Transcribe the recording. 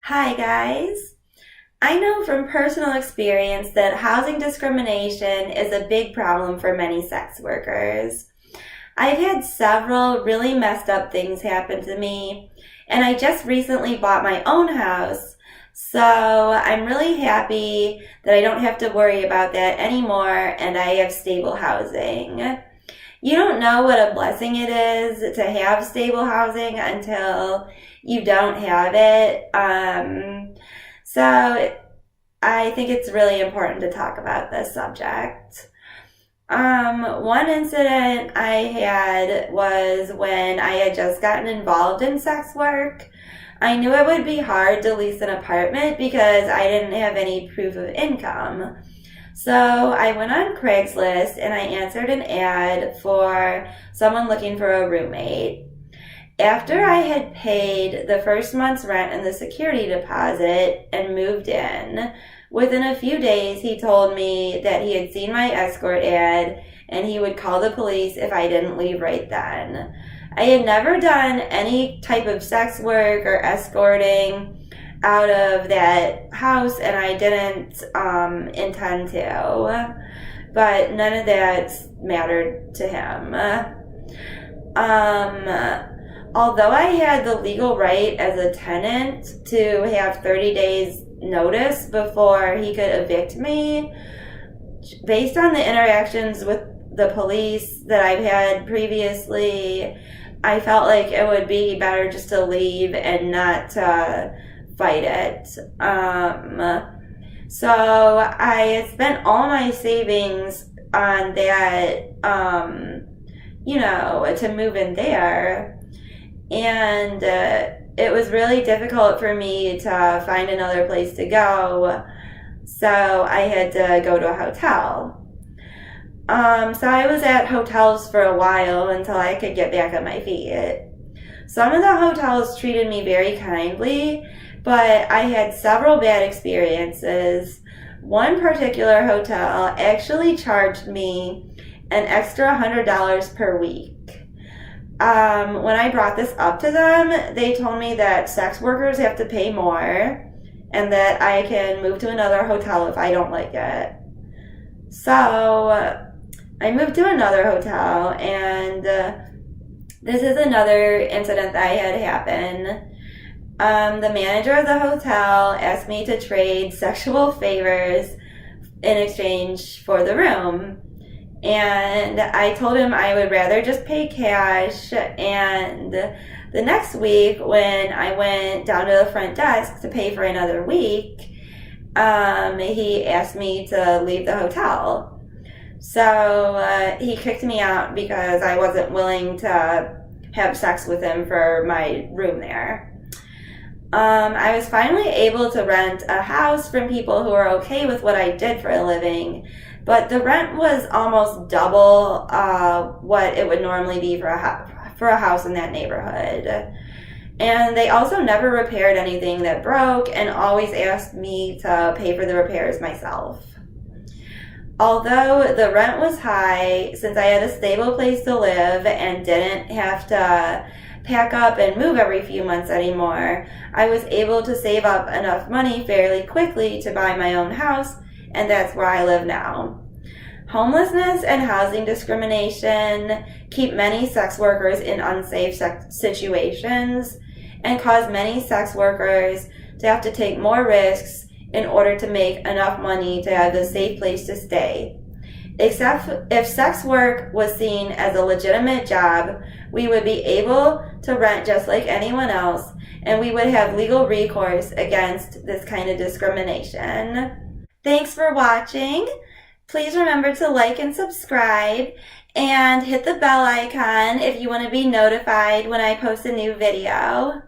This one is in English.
Hi guys! I know from personal experience that housing discrimination is a big problem for many sex workers. I've had several really messed up things happen to me, and I just recently bought my own house, so I'm really happy that I don't have to worry about that anymore and I have stable housing. You don't know what a blessing it is to have stable housing until you don't have it. So I think it's really important to talk about this subject. One incident I had was when I had just gotten involved in sex work. I knew it would be hard to lease an apartment because I didn't have any proof of income. So I went on Craigslist and I answered an ad for someone looking for a roommate. After I had paid the first month's rent and the security deposit and moved in, within a few days he told me that he had seen my escort ad and he would call the police if I didn't leave right then. I had never done any type of sex work or escorting out of that house, and I didn't intend to, but none of that mattered to him. Although I had the legal right as a tenant to have 30 days notice before he could evict me, based on the interactions with the police that I've had previously, I felt like it would be better just to leave and not to fight it. So I had spent all my savings on that, to move in there. And it was really difficult for me to find another place to go. So I had to go to a hotel. So I was at hotels for a while until I could get back on my feet. Some of the hotels treated me very kindly, but I had several bad experiences. One particular hotel actually charged me an extra $100 per week. When I brought this up to them, they told me that sex workers have to pay more and that I can move to another hotel if I don't like it. So I moved to another hotel, and this is another incident that I had happen. The manager of the hotel asked me to trade sexual favors in exchange for the room. And I told him I would rather just pay cash. And the next week, when I went down to the front desk to pay for another week, he asked me to leave the hotel. So he kicked me out because I wasn't willing to have sex with him for my room there. I was finally able to rent a house from people who were okay with what I did for a living, but the rent was almost double what it would normally be for a house in that neighborhood. And they also never repaired anything that broke and always asked me to pay for the repairs myself. Although the rent was high, since I had a stable place to live and didn't have to pack up and move every few months anymore, I was able to save up enough money fairly quickly to buy my own house, and that's where I live now. Homelessness and housing discrimination keep many sex workers in unsafe situations and cause many sex workers to have to take more risks in order to make enough money to have a safe place to stay. Except if sex work was seen as a legitimate job, we would be able to rent just like anyone else, and we would have legal recourse against this kind of discrimination. Thanks for watching. Please remember to like and subscribe, and hit the bell icon if you want to be notified when I post a new video.